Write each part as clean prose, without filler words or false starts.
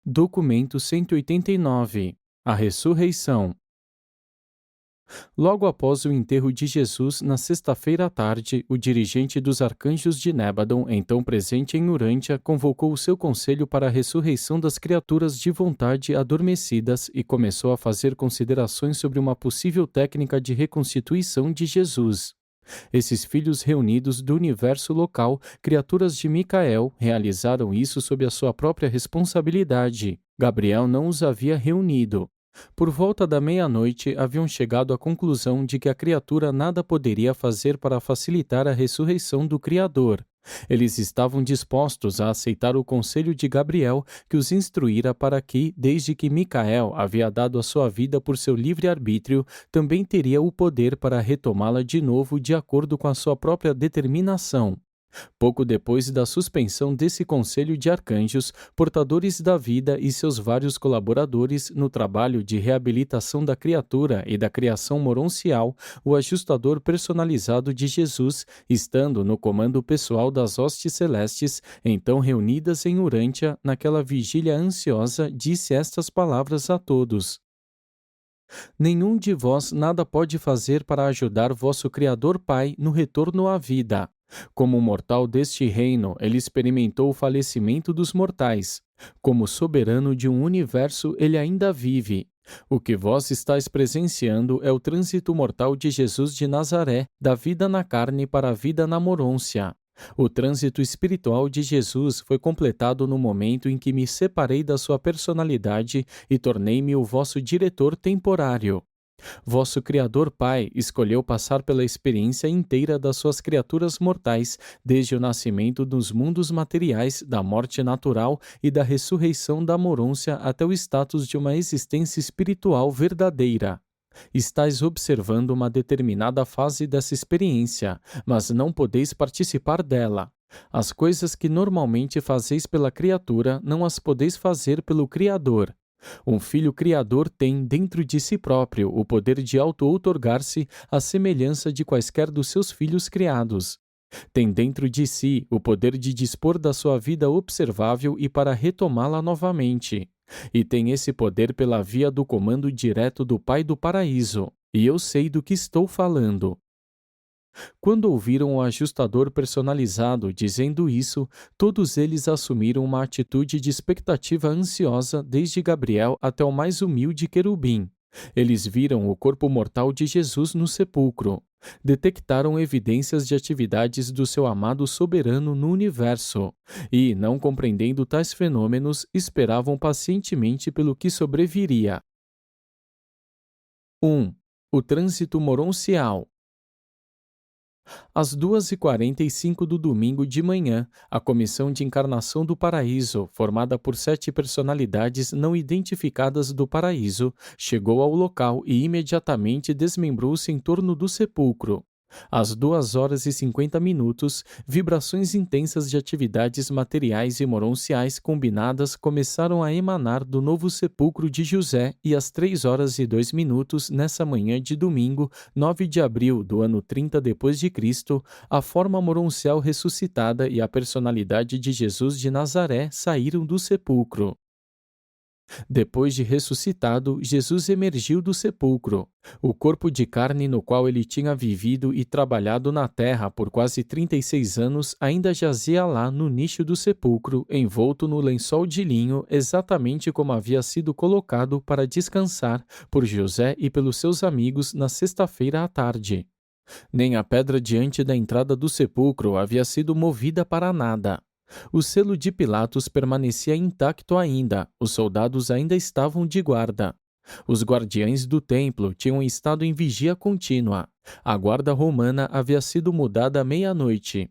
Documento 189. A ressurreição. Logo após o enterro de Jesus, na sexta-feira à tarde, o dirigente dos arcanjos de Nébadon, então presente em Urântia, convocou o seu conselho para a ressurreição das criaturas de vontade adormecidas e começou a fazer considerações sobre uma possível técnica de reconstituição de Jesus. Esses filhos reunidos do universo local, criaturas de Micael, realizaram isso sob a sua própria responsabilidade. Gabriel não os havia reunido. Por volta da meia-noite, haviam chegado à conclusão de que a criatura nada poderia fazer para facilitar a ressurreição do Criador. Eles estavam dispostos a aceitar o conselho de Gabriel, que os instruíra para que, desde que Micael havia dado a sua vida por seu livre-arbítrio, também teria o poder para retomá-la de novo de acordo com a sua própria determinação. Pouco depois da suspensão desse conselho de arcanjos, portadores da vida e seus vários colaboradores no trabalho de reabilitação da criatura e da criação moroncial, o ajustador personalizado de Jesus, estando no comando pessoal das hostes celestes, então reunidas em Urântia, naquela vigília ansiosa, disse estas palavras a todos: Nenhum de vós nada pode fazer para ajudar vosso Criador Pai no retorno à vida. Como mortal deste reino, ele experimentou o falecimento dos mortais. Como soberano de um universo, ele ainda vive. O que vós estáis presenciando é o trânsito mortal de Jesus de Nazaré, da vida na carne para a vida na morôncia. O trânsito espiritual de Jesus foi completado no momento em que me separei da sua personalidade e tornei-me o vosso diretor temporário. Vosso Criador Pai escolheu passar pela experiência inteira das suas criaturas mortais, desde o nascimento dos mundos materiais, da morte natural e da ressurreição da morôncia até o status de uma existência espiritual verdadeira. Estais observando uma determinada fase dessa experiência, mas não podeis participar dela. As coisas que normalmente fazeis pela criatura, não as podeis fazer pelo Criador. Um filho criador tem, dentro de si próprio, o poder de auto-outorgar-se à semelhança de quaisquer dos seus filhos criados. Tem dentro de si o poder de dispor da sua vida observável e para retomá-la novamente. E tem esse poder pela via do comando direto do Pai do Paraíso. E eu sei do que estou falando. Quando ouviram o ajustador personalizado dizendo isso, todos eles assumiram uma atitude de expectativa ansiosa, desde Gabriel até o mais humilde querubim. Eles viram o corpo mortal de Jesus no sepulcro. Detectaram evidências de atividades do seu amado soberano no universo. E, não compreendendo tais fenômenos, esperavam pacientemente pelo que sobreviria. 1. O trânsito moroncial. Às 2h45 do domingo de manhã, a Comissão de Encarnação do Paraíso, formada por 7 personalidades não identificadas do Paraíso, chegou ao local e imediatamente desmembrou-se em torno do sepulcro. Às 2h50, vibrações intensas de atividades materiais e moronciais combinadas começaram a emanar do novo sepulcro de José e às 3h02, nessa manhã de domingo, 9 de abril do ano 30 d.C., a forma moroncial ressuscitada e a personalidade de Jesus de Nazaré saíram do sepulcro. Depois de ressuscitado, Jesus emergiu do sepulcro. O corpo de carne no qual ele tinha vivido e trabalhado na terra por quase 36 anos ainda jazia lá no nicho do sepulcro, envolto no lençol de linho, exatamente como havia sido colocado para descansar por José e pelos seus amigos na sexta-feira à tarde. Nem a pedra diante da entrada do sepulcro havia sido movida para nada. O selo de Pilatos permanecia intacto ainda, os soldados ainda estavam de guarda. Os guardiães do templo tinham estado em vigia contínua. A guarda romana havia sido mudada à meia-noite.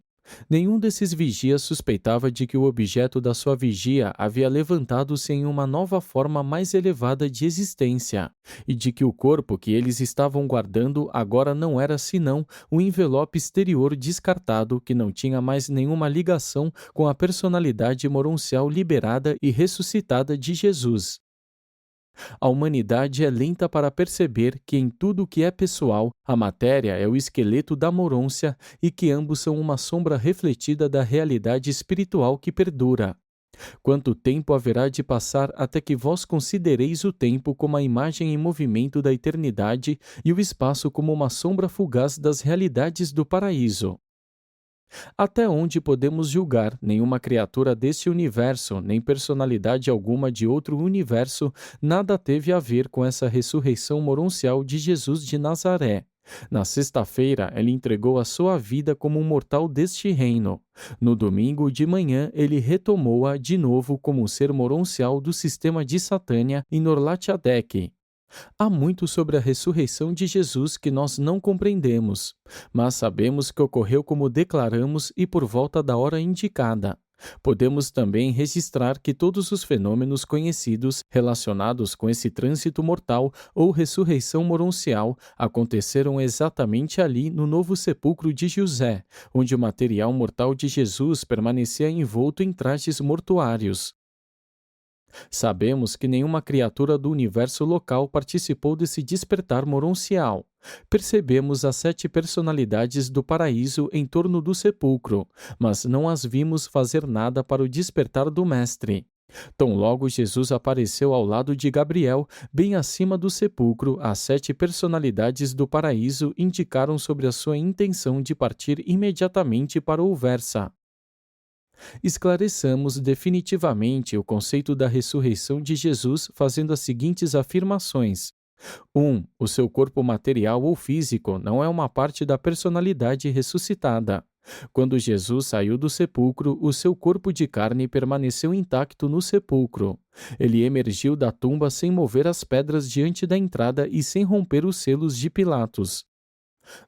Nenhum desses vigias suspeitava de que o objeto da sua vigia havia levantado-se em uma nova forma mais elevada de existência, e de que o corpo que eles estavam guardando agora não era senão um envelope exterior descartado que não tinha mais nenhuma ligação com a personalidade moroncial liberada e ressuscitada de Jesus. A humanidade é lenta para perceber que em tudo o que é pessoal, a matéria é o esqueleto da morôncia e que ambos são uma sombra refletida da realidade espiritual que perdura. Quanto tempo haverá de passar até que vós considereis o tempo como a imagem em movimento da eternidade e o espaço como uma sombra fugaz das realidades do paraíso? Até onde podemos julgar, nenhuma criatura deste universo, nem personalidade alguma de outro universo, nada teve a ver com essa ressurreição moroncial de Jesus de Nazaré. Na sexta-feira, ele entregou a sua vida como um mortal deste reino. No domingo de manhã, ele retomou-a de novo como um ser moroncial do sistema de Satânia em Norlatiadec. Há muito sobre a ressurreição de Jesus que nós não compreendemos, mas sabemos que ocorreu como declaramos e por volta da hora indicada. Podemos também registrar que todos os fenômenos conhecidos relacionados com esse trânsito mortal ou ressurreição moroncial aconteceram exatamente ali no novo sepulcro de José, onde o material mortal de Jesus permanecia envolto em trajes mortuários. Sabemos que nenhuma criatura do universo local participou desse despertar moroncial. Percebemos as 7 personalidades do paraíso em torno do sepulcro, mas não as vimos fazer nada para o despertar do Mestre. Tão logo Jesus apareceu ao lado de Gabriel, bem acima do sepulcro, as 7 personalidades do paraíso indicaram sobre a sua intenção de partir imediatamente para o Versa. Esclareçamos definitivamente o conceito da ressurreição de Jesus fazendo as seguintes afirmações. 1. O seu corpo material ou físico não é uma parte da personalidade ressuscitada. Quando Jesus saiu do sepulcro, o seu corpo de carne permaneceu intacto no sepulcro. Ele emergiu da tumba sem mover as pedras diante da entrada e sem romper os selos de Pilatos.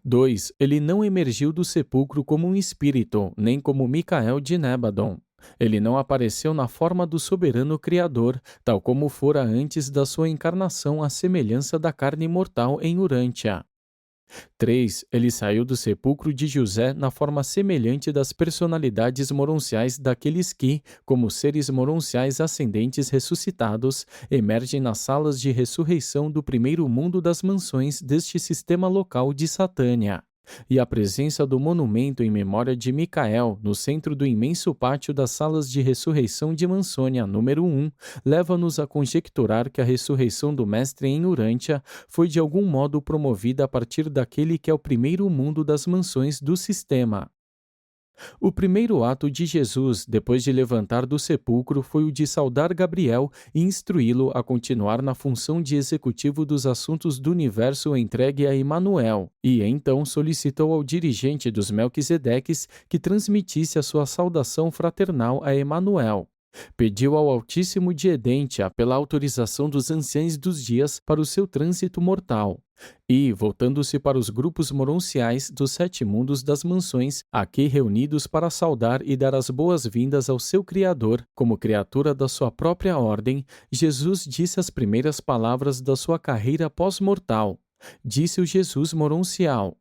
2. Ele não emergiu do sepulcro como um espírito, nem como Micael de Nébadon. Ele não apareceu na forma do soberano Criador, tal como fora antes da sua encarnação à semelhança da carne mortal em Urântia. 3. Ele saiu do sepulcro de José na forma semelhante das personalidades moronciais daqueles que, como seres moronciais ascendentes ressuscitados, emergem nas salas de ressurreição do primeiro mundo das mansões deste sistema local de Satânia. E a presença do monumento em memória de Micael no centro do imenso pátio das salas de ressurreição de Mansônia número 1 leva-nos a conjecturar que a ressurreição do Mestre em Urântia foi de algum modo promovida a partir daquele que é o primeiro mundo das mansões do sistema. O primeiro ato de Jesus, depois de levantar do sepulcro, foi o de saudar Gabriel e instruí-lo a continuar na função de executivo dos assuntos do universo entregue a Emanuel, e então solicitou ao dirigente dos Melquisedeques que transmitisse a sua saudação fraternal a Emanuel. Pediu ao Altíssimo de Edentia pela autorização dos anciães dos dias para o seu trânsito mortal. E, voltando-se para os grupos moronciais dos 7 mundos das mansões, aqui reunidos para saudar e dar as boas-vindas ao seu Criador, como criatura da sua própria ordem, Jesus disse as primeiras palavras da sua carreira pós-mortal. Disse o Jesus moroncial: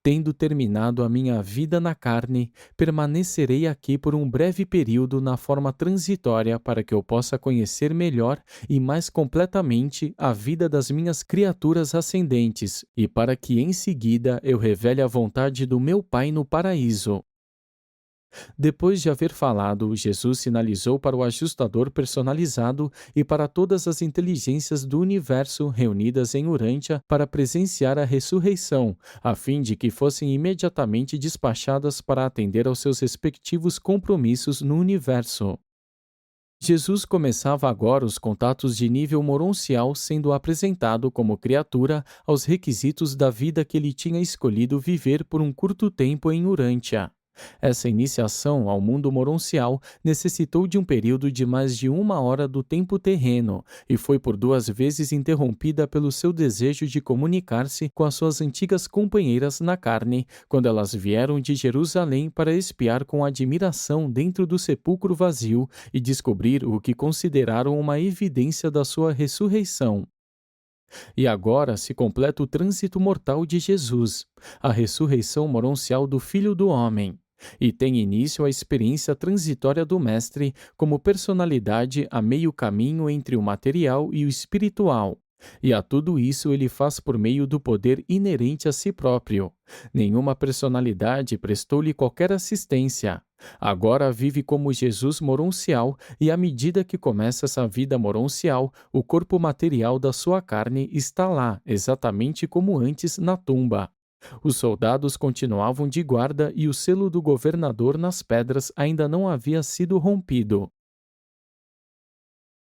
Tendo terminado a minha vida na carne, permanecerei aqui por um breve período na forma transitória para que eu possa conhecer melhor e mais completamente a vida das minhas criaturas ascendentes e para que em seguida eu revele a vontade do meu Pai no paraíso. Depois de haver falado, Jesus sinalizou para o ajustador personalizado e para todas as inteligências do universo reunidas em Urântia para presenciar a ressurreição, a fim de que fossem imediatamente despachadas para atender aos seus respectivos compromissos no universo. Jesus começava agora os contatos de nível moroncial sendo apresentado como criatura aos requisitos da vida que ele tinha escolhido viver por um curto tempo em Urântia. Essa iniciação ao mundo moroncial necessitou de um período de mais de 1 hora do tempo terreno e foi por 2 vezes interrompida pelo seu desejo de comunicar-se com as suas antigas companheiras na carne, quando elas vieram de Jerusalém para espiar com admiração dentro do sepulcro vazio e descobrir o que consideraram uma evidência da sua ressurreição. E agora se completa o trânsito mortal de Jesus, a ressurreição moroncial do Filho do Homem. E tem início a experiência transitória do Mestre como personalidade a meio caminho entre o material e o espiritual. E a tudo isso ele faz por meio do poder inerente a si próprio. Nenhuma personalidade prestou-lhe qualquer assistência. Agora vive como Jesus moroncial, e à medida que começa essa vida moroncial, o corpo material da sua carne está lá, exatamente como antes na tumba. Os soldados continuavam de guarda e o selo do governador nas pedras ainda não havia sido rompido.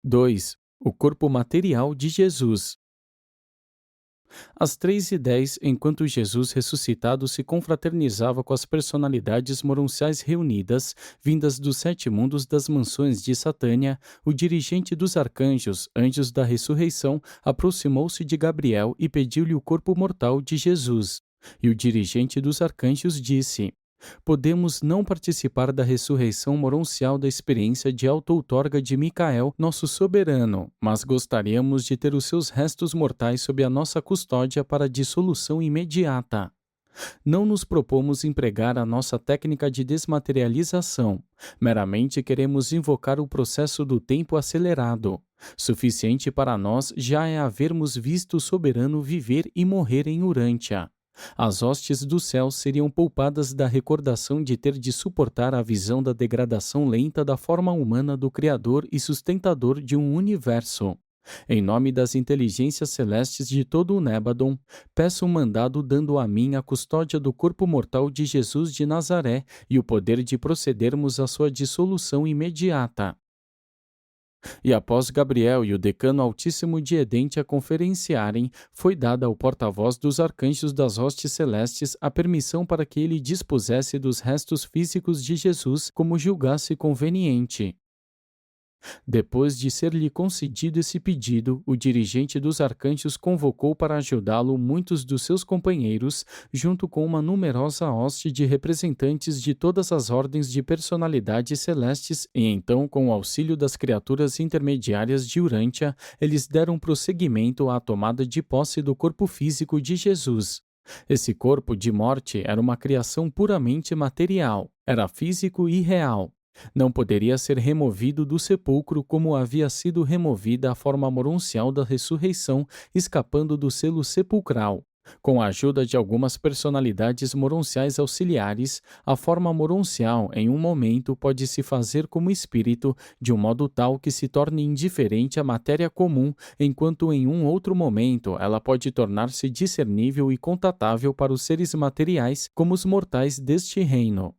2. O corpo material de Jesus. Às 3h10, enquanto Jesus ressuscitado se confraternizava com as personalidades moronciais reunidas, vindas dos 7 mundos das mansões de Satânia, o dirigente dos arcanjos, anjos da ressurreição, aproximou-se de Gabriel e pediu-lhe o corpo mortal de Jesus. E o dirigente dos arcanjos disse: Podemos não participar da ressurreição moroncial da experiência de auto-outorga de Micael, nosso soberano, mas gostaríamos de ter os seus restos mortais sob a nossa custódia para dissolução imediata. Não nos propomos empregar a nossa técnica de desmaterialização, meramente queremos invocar o processo do tempo acelerado. Suficiente para nós já é havermos visto o soberano viver e morrer em Urântia. As hostes do céu seriam poupadas da recordação de ter de suportar a visão da degradação lenta da forma humana do Criador e sustentador de um universo. Em nome das inteligências celestes de todo o Nébadon, peço um mandado dando a mim a custódia do corpo mortal de Jesus de Nazaré e o poder de procedermos à sua dissolução imediata. E após Gabriel e o decano altíssimo de Edente conferenciarem, foi dada ao porta-voz dos arcanjos das hostes celestes a permissão para que ele dispusesse dos restos físicos de Jesus como julgasse conveniente. Depois de ser-lhe concedido esse pedido, o dirigente dos arcanjos convocou para ajudá-lo muitos dos seus companheiros, junto com uma numerosa hoste de representantes de todas as ordens de personalidades celestes, e então, com o auxílio das criaturas intermediárias de Urântia, eles deram prosseguimento à tomada de posse do corpo físico de Jesus. Esse corpo de morte era uma criação puramente material, era físico e real. Não poderia ser removido do sepulcro como havia sido removida a forma moroncial da ressurreição, escapando do selo sepulcral. Com a ajuda de algumas personalidades moronciais auxiliares, a forma moroncial, em um momento, pode se fazer como espírito, de um modo tal que se torne indiferente à matéria comum, enquanto em um outro momento ela pode tornar-se discernível e contatável para os seres materiais como os mortais deste reino.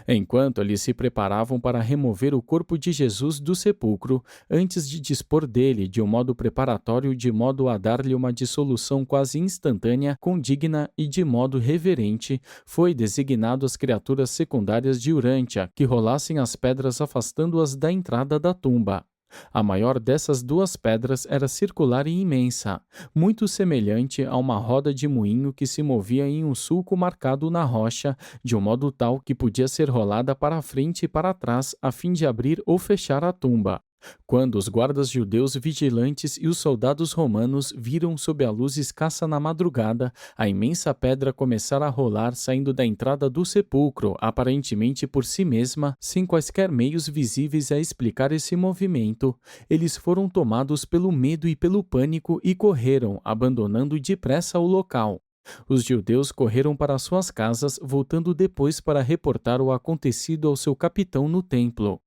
Enquanto eles se preparavam para remover o corpo de Jesus do sepulcro, antes de dispor dele de um modo preparatório de modo a dar-lhe uma dissolução quase instantânea, condigna e de modo reverente, foi designado às criaturas secundárias de Urântia que rolassem as pedras afastando-as da entrada da tumba. A maior dessas duas pedras era circular e imensa, muito semelhante a uma roda de moinho que se movia em um sulco marcado na rocha, de um modo tal que podia ser rolada para a frente e para trás a fim de abrir ou fechar a tumba. Quando os guardas judeus vigilantes e os soldados romanos viram sob a luz escassa na madrugada a imensa pedra começar a rolar saindo da entrada do sepulcro, aparentemente por si mesma, sem quaisquer meios visíveis a explicar esse movimento, eles foram tomados pelo medo e pelo pânico e correram, abandonando depressa o local. Os judeus correram para suas casas, voltando depois para reportar o acontecido ao seu capitão no templo.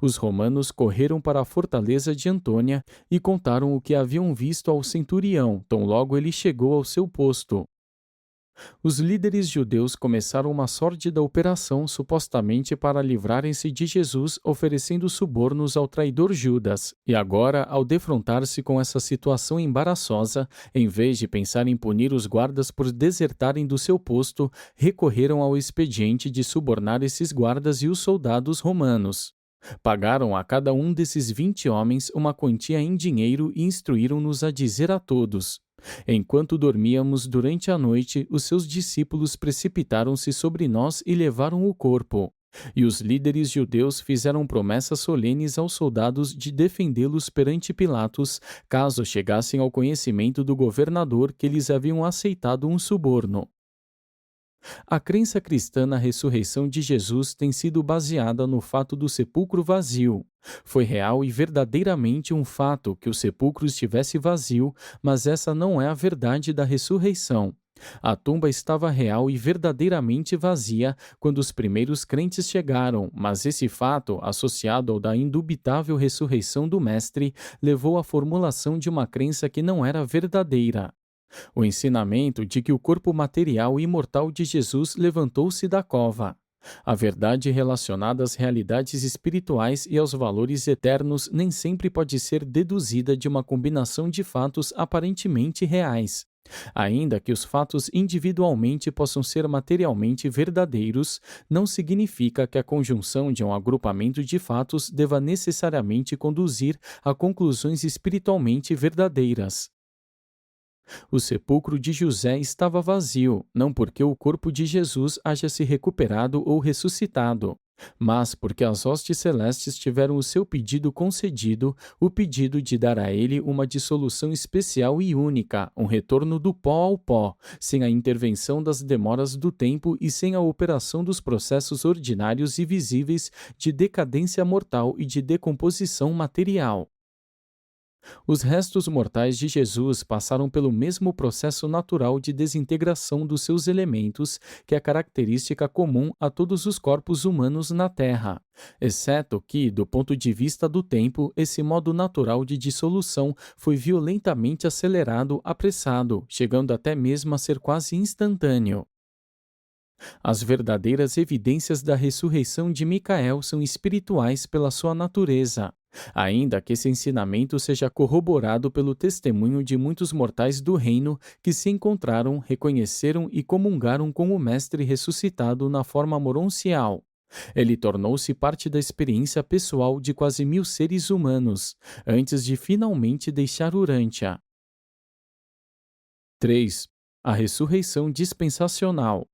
Os romanos correram para a fortaleza de Antônia e contaram o que haviam visto ao centurião, tão logo ele chegou ao seu posto. Os líderes judeus começaram uma sórdida operação supostamente para livrarem-se de Jesus, oferecendo subornos ao traidor Judas, e agora, ao defrontar-se com essa situação embaraçosa, em vez de pensar em punir os guardas por desertarem do seu posto, recorreram ao expediente de subornar esses guardas e os soldados romanos. Pagaram a cada um desses 20 homens uma quantia em dinheiro e instruíram-nos a dizer a todos: enquanto dormíamos durante a noite, os seus discípulos precipitaram-se sobre nós e levaram o corpo. E os líderes judeus fizeram promessas solenes aos soldados de defendê-los perante Pilatos, caso chegassem ao conhecimento do governador que eles haviam aceitado um suborno. A crença cristã na ressurreição de Jesus tem sido baseada no fato do sepulcro vazio. Foi real e verdadeiramente um fato que o sepulcro estivesse vazio, mas essa não é a verdade da ressurreição. A tumba estava real e verdadeiramente vazia quando os primeiros crentes chegaram, mas esse fato, associado ao da indubitável ressurreição do Mestre, levou à formulação de uma crença que não era verdadeira. O ensinamento de que o corpo material e imortal de Jesus levantou-se da cova. A verdade relacionada às realidades espirituais e aos valores eternos nem sempre pode ser deduzida de uma combinação de fatos aparentemente reais. Ainda que os fatos individualmente possam ser materialmente verdadeiros, não significa que a conjunção de um agrupamento de fatos deva necessariamente conduzir a conclusões espiritualmente verdadeiras. O sepulcro de José estava vazio, não porque o corpo de Jesus haja se recuperado ou ressuscitado, mas porque as hostes celestes tiveram o seu pedido concedido, o pedido de dar a ele uma dissolução especial e única, um retorno do pó ao pó, sem a intervenção das demoras do tempo e sem a operação dos processos ordinários e visíveis de decadência mortal e de decomposição material. Os restos mortais de Jesus passaram pelo mesmo processo natural de desintegração dos seus elementos, que é característica comum a todos os corpos humanos na Terra, exceto que, do ponto de vista do tempo, esse modo natural de dissolução foi violentamente acelerado, apressado, chegando até mesmo a ser quase instantâneo. As verdadeiras evidências da ressurreição de Micael são espirituais pela sua natureza, ainda que esse ensinamento seja corroborado pelo testemunho de muitos mortais do reino que se encontraram, reconheceram e comungaram com o Mestre ressuscitado na forma moroncial. Ele tornou-se parte da experiência pessoal de quase 1000 seres humanos, antes de finalmente deixar Urântia. 3. A ressurreição dispensacional.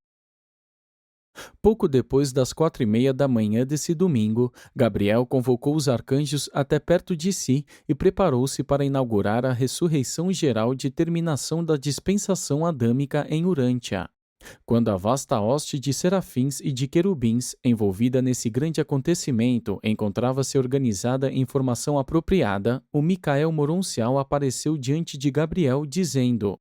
Pouco depois das 4:30 da manhã desse domingo, Gabriel convocou os arcanjos até perto de si e preparou-se para inaugurar a ressurreição geral de terminação da dispensação adâmica em Urântia. Quando a vasta hoste de serafins e de querubins envolvida nesse grande acontecimento encontrava-se organizada em formação apropriada, o Micael Moroncial apareceu diante de Gabriel, dizendo: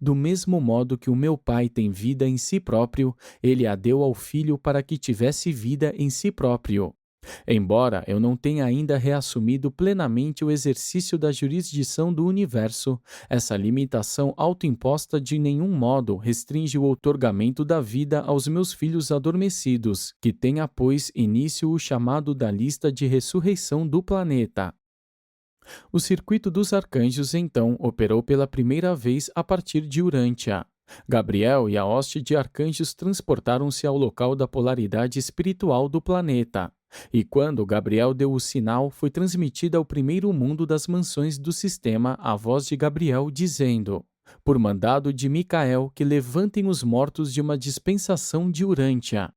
do mesmo modo que o meu Pai tem vida em si próprio, ele a deu ao Filho para que tivesse vida em si próprio. Embora eu não tenha ainda reassumido plenamente o exercício da jurisdição do universo, essa limitação autoimposta de nenhum modo restringe o outorgamento da vida aos meus filhos adormecidos, que tenha, pois, início o chamado da lista de ressurreição do planeta. O circuito dos arcanjos então operou pela primeira vez a partir de Urântia. Gabriel e a hoste de arcanjos transportaram-se ao local da polaridade espiritual do planeta. E quando Gabriel deu o sinal, foi transmitida ao primeiro mundo das mansões do sistema a voz de Gabriel dizendo: por mandado de Micael, que levantem os mortos de uma dispensação de Urântia.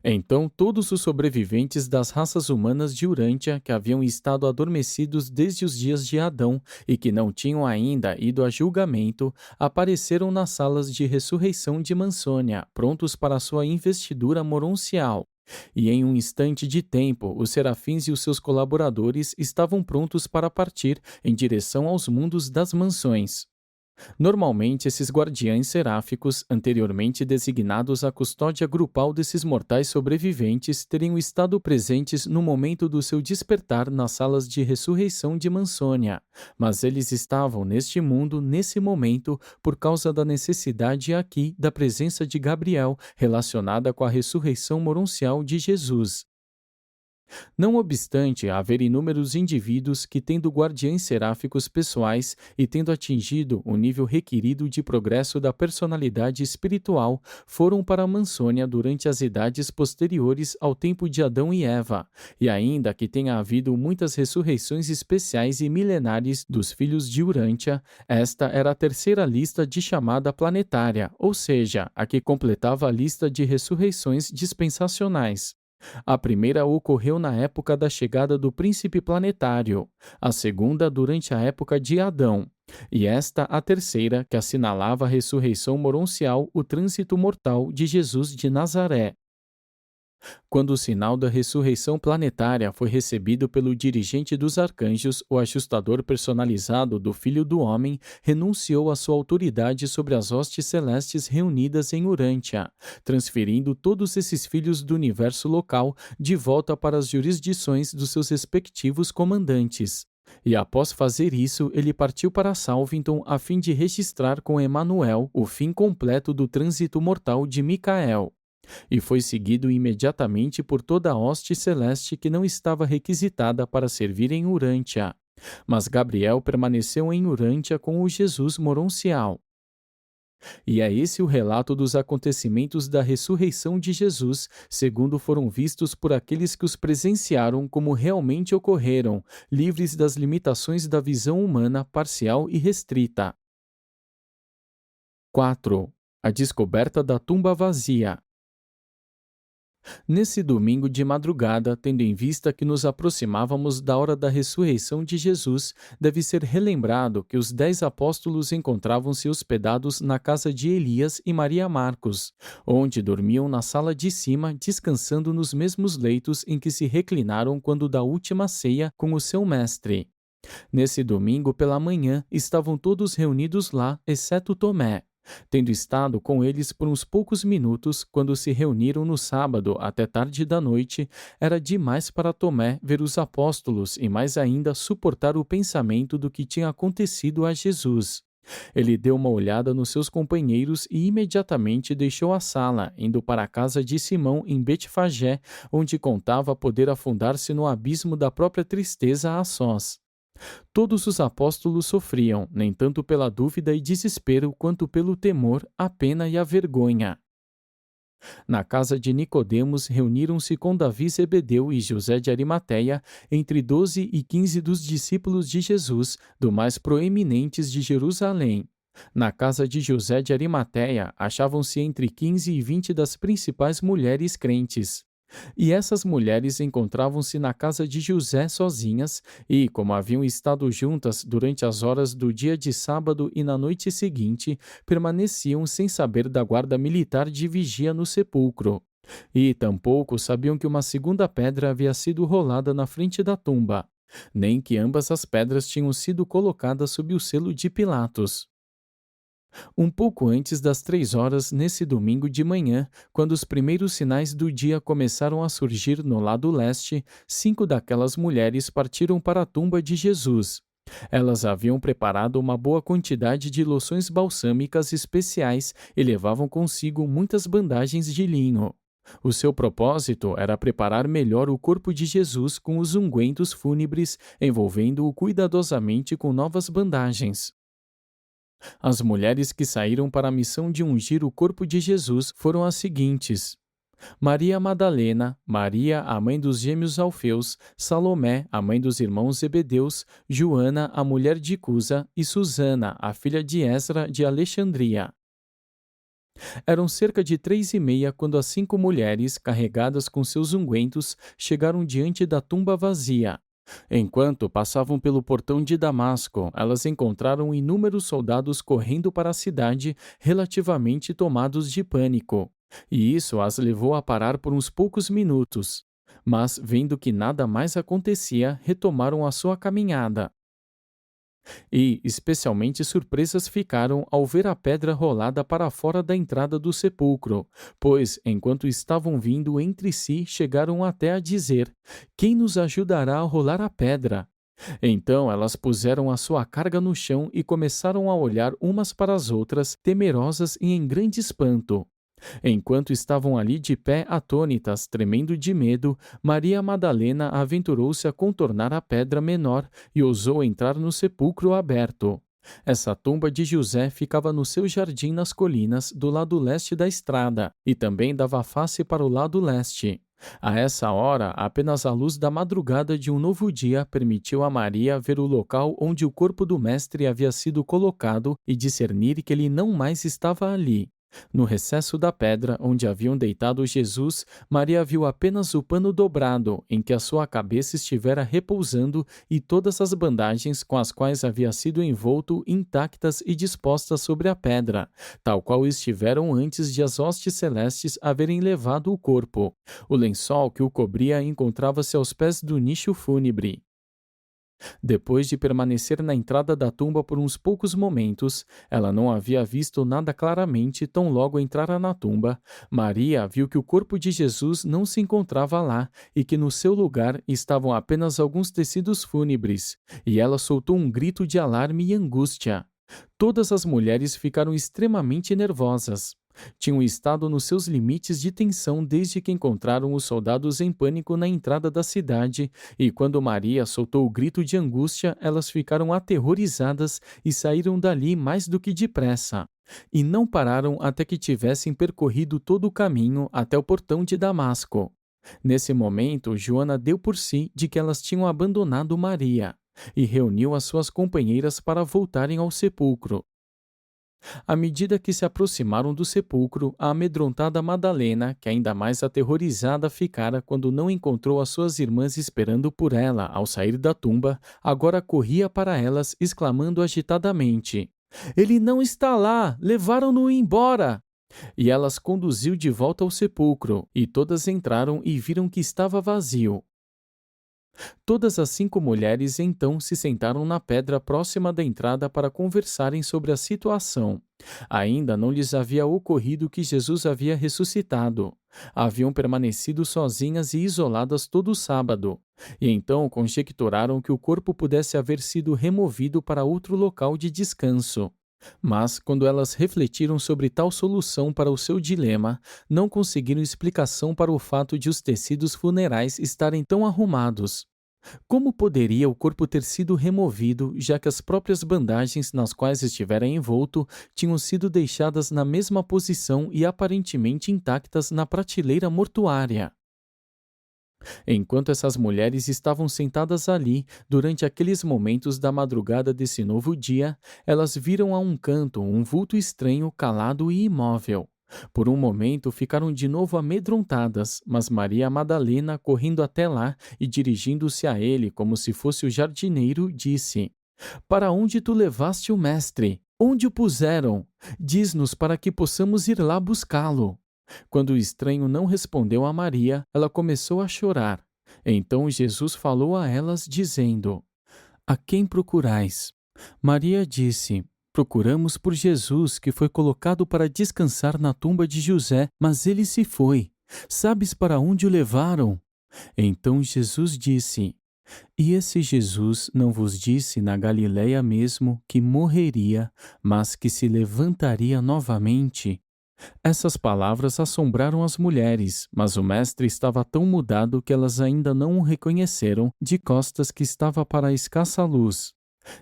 Então todos os sobreviventes das raças humanas de Urântia, que haviam estado adormecidos desde os dias de Adão e que não tinham ainda ido a julgamento, apareceram nas salas de ressurreição de Mansônia, prontos para sua investidura moroncial. E em um instante de tempo, os serafins e os seus colaboradores estavam prontos para partir em direção aos mundos das mansões. Normalmente, esses guardiães seráficos, anteriormente designados à custódia grupal desses mortais sobreviventes, teriam estado presentes no momento do seu despertar nas salas de ressurreição de Mansônia, mas eles estavam neste mundo, nesse momento, por causa da necessidade aqui da presença de Gabriel, relacionada com a ressurreição moroncial de Jesus. Não obstante haver inúmeros indivíduos que, tendo guardiães seráficos pessoais e tendo atingido o nível requerido de progresso da personalidade espiritual, foram para a Mansônia durante as idades posteriores ao tempo de Adão e Eva, e ainda que tenha havido muitas ressurreições especiais e milenares dos filhos de Urântia, esta era a terceira lista de chamada planetária, ou seja, a que completava a lista de ressurreições dispensacionais. A primeira ocorreu na época da chegada do príncipe planetário, a segunda durante a época de Adão, e esta a terceira, que assinalava a ressurreição moroncial, o trânsito mortal de Jesus de Nazaré. Quando o sinal da ressurreição planetária foi recebido pelo dirigente dos arcanjos, o ajustador personalizado do Filho do Homem renunciou à sua autoridade sobre as hostes celestes reunidas em Urântia, transferindo todos esses filhos do universo local de volta para as jurisdições dos seus respectivos comandantes. E após fazer isso, ele partiu para Salvington a fim de registrar com Emanuel o fim completo do trânsito mortal de Micael. E foi seguido imediatamente por toda a hoste celeste que não estava requisitada para servir em Urântia. Mas Gabriel permaneceu em Urântia com o Jesus moroncial. E é esse o relato dos acontecimentos da ressurreição de Jesus, segundo foram vistos por aqueles que os presenciaram como realmente ocorreram, livres das limitações da visão humana parcial e restrita. 4. A descoberta da tumba vazia. Nesse domingo de madrugada, tendo em vista que nos aproximávamos da hora da ressurreição de Jesus, deve ser relembrado que os 10 apóstolos encontravam-se hospedados na casa de Elias e Maria Marcos, onde dormiam na sala de cima, descansando nos mesmos leitos em que se reclinaram quando da última ceia com o seu mestre. Nesse domingo pela manhã, estavam todos reunidos lá, exceto Tomé. Tendo estado com eles por uns poucos minutos, quando se reuniram no sábado até tarde da noite, era demais para Tomé ver os apóstolos e mais ainda suportar o pensamento do que tinha acontecido a Jesus. Ele deu uma olhada nos seus companheiros e imediatamente deixou a sala, indo para a casa de Simão em Betfagé, onde contava poder afundar-se no abismo da própria tristeza a sós. Todos os apóstolos sofriam, nem tanto pela dúvida e desespero, quanto pelo temor, a pena e a vergonha. Na casa de Nicodemos reuniram-se com Davi Zebedeu e José de Arimateia, entre 12 e 15 dos discípulos de Jesus, do mais proeminentes de Jerusalém. Na casa de José de Arimateia achavam-se entre 15 e 20 das principais mulheres crentes. E essas mulheres encontravam-se na casa de José sozinhas e, como haviam estado juntas durante as horas do dia de sábado e na noite seguinte, permaneciam sem saber da guarda militar de vigia no sepulcro. E tampouco sabiam que uma segunda pedra havia sido rolada na frente da tumba, nem que ambas as pedras tinham sido colocadas sob o selo de Pilatos. Um pouco antes das 3 horas, nesse domingo de manhã, quando os primeiros sinais do dia começaram a surgir no lado leste, 5 daquelas mulheres partiram para a tumba de Jesus. Elas haviam preparado uma boa quantidade de loções balsâmicas especiais e levavam consigo muitas bandagens de linho. O seu propósito era preparar melhor o corpo de Jesus com os ungüentos fúnebres, envolvendo-o cuidadosamente com novas bandagens. As mulheres que saíram para a missão de ungir o corpo de Jesus foram as seguintes: Maria Madalena, Maria, a mãe dos gêmeos Alfeus, Salomé, a mãe dos irmãos Zebedeus, Joana, a mulher de Cusa, e Susana, a filha de Esdra de Alexandria. Eram cerca de 3:30 quando as 5 mulheres, carregadas com seus ungüentos, chegaram diante da tumba vazia. Enquanto passavam pelo portão de Damasco, elas encontraram inúmeros soldados correndo para a cidade, relativamente tomados de pânico. E isso as levou a parar por uns poucos minutos. Mas, vendo que nada mais acontecia, retomaram a sua caminhada. E, especialmente surpresas ficaram ao ver a pedra rolada para fora da entrada do sepulcro, pois, enquanto estavam vindo entre si, chegaram até a dizer: Quem nos ajudará a rolar a pedra? Então elas puseram a sua carga no chão e começaram a olhar umas para as outras, temerosas e em grande espanto. Enquanto estavam ali de pé atônitas, tremendo de medo, Maria Madalena aventurou-se a contornar a pedra menor e ousou entrar no sepulcro aberto. Essa tumba de José ficava no seu jardim nas colinas, do lado leste da estrada, e também dava face para o lado leste. A essa hora, apenas a luz da madrugada de um novo dia permitiu a Maria ver o local onde o corpo do mestre havia sido colocado e discernir que ele não mais estava ali. No recesso da pedra onde haviam deitado Jesus, Maria viu apenas o pano dobrado em que a sua cabeça estivera repousando e todas as bandagens com as quais havia sido envolto intactas e dispostas sobre a pedra, tal qual estiveram antes de as hostes celestes haverem levado o corpo. O lençol que o cobria encontrava-se aos pés do nicho fúnebre. Depois de permanecer na entrada da tumba por uns poucos momentos, ela não havia visto nada claramente tão logo entrara na tumba. Maria viu que o corpo de Jesus não se encontrava lá e que no seu lugar estavam apenas alguns tecidos fúnebres, e ela soltou um grito de alarme e angústia. Todas as mulheres ficaram extremamente nervosas. Tinham estado nos seus limites de tensão desde que encontraram os soldados em pânico na entrada da cidade, e quando Maria soltou o grito de angústia, elas ficaram aterrorizadas e saíram dali mais do que depressa. E não pararam até que tivessem percorrido todo o caminho até o portão de Damasco. Nesse momento, Joana deu por si de que elas tinham abandonado Maria e reuniu as suas companheiras para voltarem ao sepulcro. À medida que se aproximaram do sepulcro, a amedrontada Madalena, que ainda mais aterrorizada ficara quando não encontrou as suas irmãs esperando por ela ao sair da tumba, agora corria para elas, exclamando agitadamente: "Ele não está lá! Levaram-no embora!" E elas conduziu de volta ao sepulcro, e todas entraram e viram que estava vazio. Todas as 5 mulheres então se sentaram na pedra próxima da entrada para conversarem sobre a situação. Ainda não lhes havia ocorrido que Jesus havia ressuscitado. Haviam permanecido sozinhas e isoladas todo o sábado, e então conjecturaram que o corpo pudesse haver sido removido para outro local de descanso. Mas, quando elas refletiram sobre tal solução para o seu dilema, não conseguiram explicação para o fato de os tecidos funerais estarem tão arrumados. Como poderia o corpo ter sido removido, já que as próprias bandagens nas quais estivera envolto tinham sido deixadas na mesma posição e aparentemente intactas na prateleira mortuária? Enquanto essas mulheres estavam sentadas ali, durante aqueles momentos da madrugada desse novo dia, elas viram a um canto um vulto estranho, calado e imóvel. Por um momento ficaram de novo amedrontadas, mas Maria Madalena, correndo até lá e dirigindo-se a ele como se fosse o jardineiro, disse: "Para onde tu levaste o mestre? Onde o puseram? Diz-nos para que possamos ir lá buscá-lo." Quando o estranho não respondeu a Maria, ela começou a chorar. Então Jesus falou a elas, dizendo: "A quem procurais?" Maria disse: "Procuramos por Jesus, que foi colocado para descansar na tumba de José, mas ele se foi. Sabes para onde o levaram?" Então Jesus disse: "E esse Jesus não vos disse na Galiléia mesmo que morreria, mas que se levantaria novamente?" Essas palavras assombraram as mulheres, mas o mestre estava tão mudado que elas ainda não o reconheceram, de costas que estava para a escassa luz.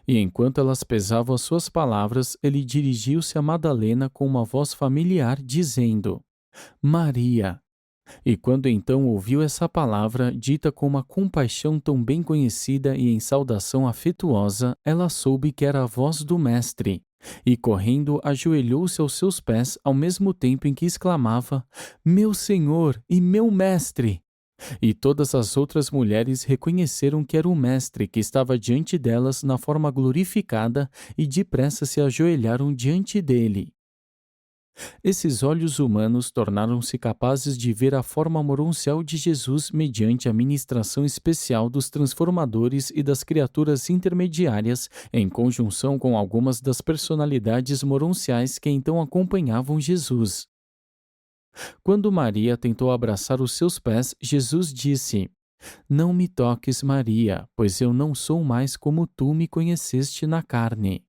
E enquanto elas pesavam as suas palavras, ele dirigiu-se a Madalena com uma voz familiar, dizendo: "Maria." E quando então ouviu essa palavra, dita com uma compaixão tão bem conhecida e em saudação afetuosa, ela soube que era a voz do Mestre. E correndo, ajoelhou-se aos seus pés, ao mesmo tempo em que exclamava: "Meu Senhor e meu Mestre!" E todas as outras mulheres reconheceram que era o Mestre que estava diante delas na forma glorificada e depressa se ajoelharam diante dele. Esses olhos humanos tornaram-se capazes de ver a forma moroncial de Jesus mediante a ministração especial dos transformadores e das criaturas intermediárias, em conjunção com algumas das personalidades moronciais que então acompanhavam Jesus. Quando Maria tentou abraçar os seus pés, Jesus disse: "Não me toques, Maria, pois eu não sou mais como tu me conheceste na carne.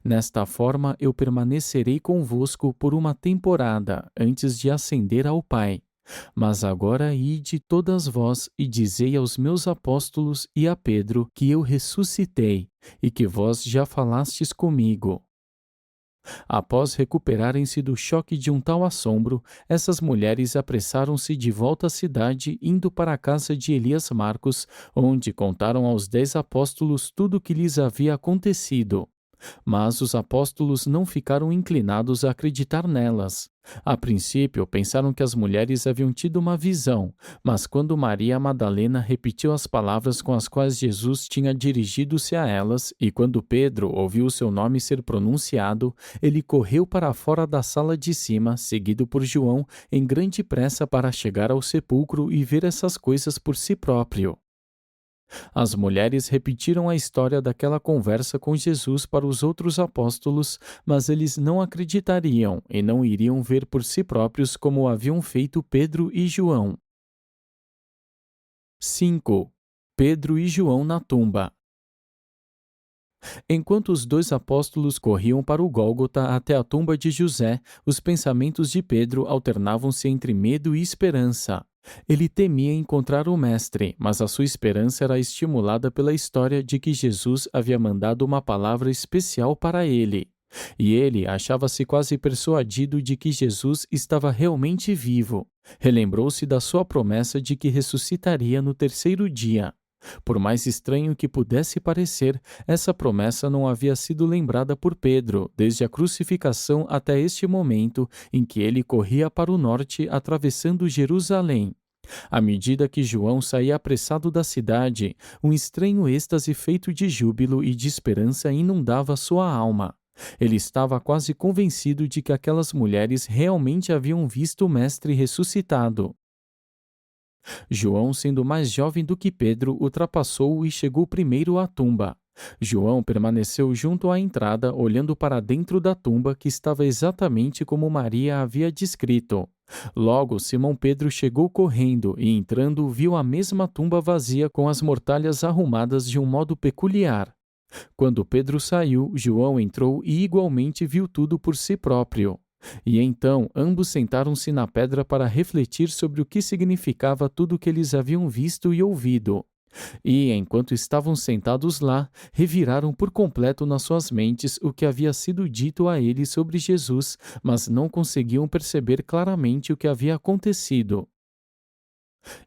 Nesta forma eu permanecerei convosco por uma temporada, antes de ascender ao Pai. Mas agora ide todas vós e dizei aos meus apóstolos e a Pedro que eu ressuscitei, e que vós já falastes comigo." Após recuperarem-se do choque de um tal assombro, essas mulheres apressaram-se de volta à cidade, indo para a casa de Elias Marcos, onde contaram aos 10 apóstolos tudo o que lhes havia acontecido. Mas os apóstolos não ficaram inclinados a acreditar nelas. A princípio, pensaram que as mulheres haviam tido uma visão, mas quando Maria Madalena repetiu as palavras com as quais Jesus tinha dirigido-se a elas, e quando Pedro ouviu o seu nome ser pronunciado, ele correu para fora da sala de cima, seguido por João, em grande pressa para chegar ao sepulcro e ver essas coisas por si próprio. As mulheres repetiram a história daquela conversa com Jesus para os outros apóstolos, mas eles não acreditariam e não iriam ver por si próprios como haviam feito Pedro e João. 5. Pedro e João na tumba. Enquanto os dois apóstolos corriam para o Gólgota até a tumba de José, os pensamentos de Pedro alternavam-se entre medo e esperança. Ele temia encontrar o Mestre, mas a sua esperança era estimulada pela história de que Jesus havia mandado uma palavra especial para ele. E ele achava-se quase persuadido de que Jesus estava realmente vivo. Relembrou-se da sua promessa de que ressuscitaria no terceiro dia. Por mais estranho que pudesse parecer, essa promessa não havia sido lembrada por Pedro desde a crucificação até este momento em que ele corria para o norte atravessando Jerusalém. À medida que João saía apressado da cidade, um estranho êxtase feito de júbilo e de esperança inundava sua alma. Ele estava quase convencido de que aquelas mulheres realmente haviam visto o Mestre ressuscitado. João, sendo mais jovem do que Pedro, ultrapassou-o e chegou primeiro à tumba. João permaneceu junto à entrada, olhando para dentro da tumba, que estava exatamente como Maria havia descrito. Logo, Simão Pedro chegou correndo e, entrando, viu a mesma tumba vazia com as mortalhas arrumadas de um modo peculiar. Quando Pedro saiu, João entrou e igualmente viu tudo por si próprio. E então ambos sentaram-se na pedra para refletir sobre o que significava tudo o que eles haviam visto e ouvido. E, enquanto estavam sentados lá, reviraram por completo nas suas mentes o que havia sido dito a eles sobre Jesus, mas não conseguiam perceber claramente o que havia acontecido.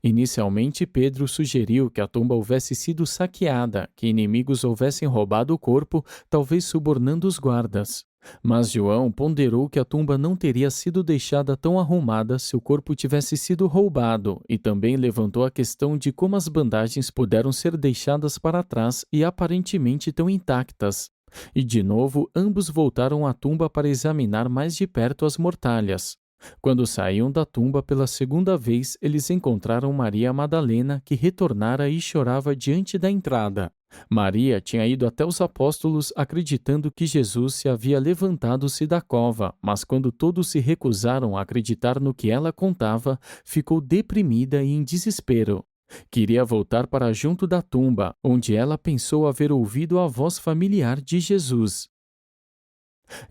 Inicialmente, Pedro sugeriu que a tumba houvesse sido saqueada, que inimigos houvessem roubado o corpo, talvez subornando os guardas. Mas João ponderou que a tumba não teria sido deixada tão arrumada se o corpo tivesse sido roubado, e também levantou a questão de como as bandagens puderam ser deixadas para trás e aparentemente tão intactas. E de novo, ambos voltaram à tumba para examinar mais de perto as mortalhas. Quando saíam da tumba pela segunda vez, eles encontraram Maria Madalena, que retornara e chorava diante da entrada. Maria tinha ido até os apóstolos acreditando que Jesus se havia levantado-se da cova, mas quando todos se recusaram a acreditar no que ela contava, ficou deprimida e em desespero. Queria voltar para junto da tumba, onde ela pensou haver ouvido a voz familiar de Jesus.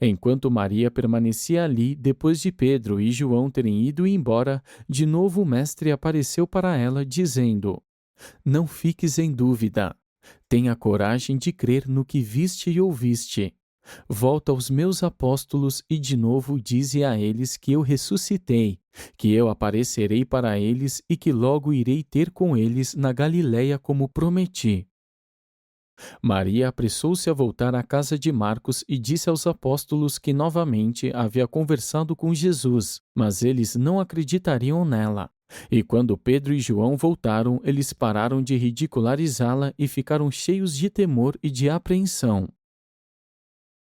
Enquanto Maria permanecia ali, depois de Pedro e João terem ido embora, de novo o Mestre apareceu para ela, dizendo: Não fiques em dúvida. Tenha coragem de crer no que viste e ouviste. Volta aos meus apóstolos e de novo dize a eles que eu ressuscitei, que eu aparecerei para eles e que logo irei ter com eles na Galiléia como prometi. Maria apressou-se a voltar à casa de Marcos e disse aos apóstolos que novamente havia conversado com Jesus, mas eles não acreditariam nela. E quando Pedro e João voltaram, eles pararam de ridicularizá-la e ficaram cheios de temor e de apreensão.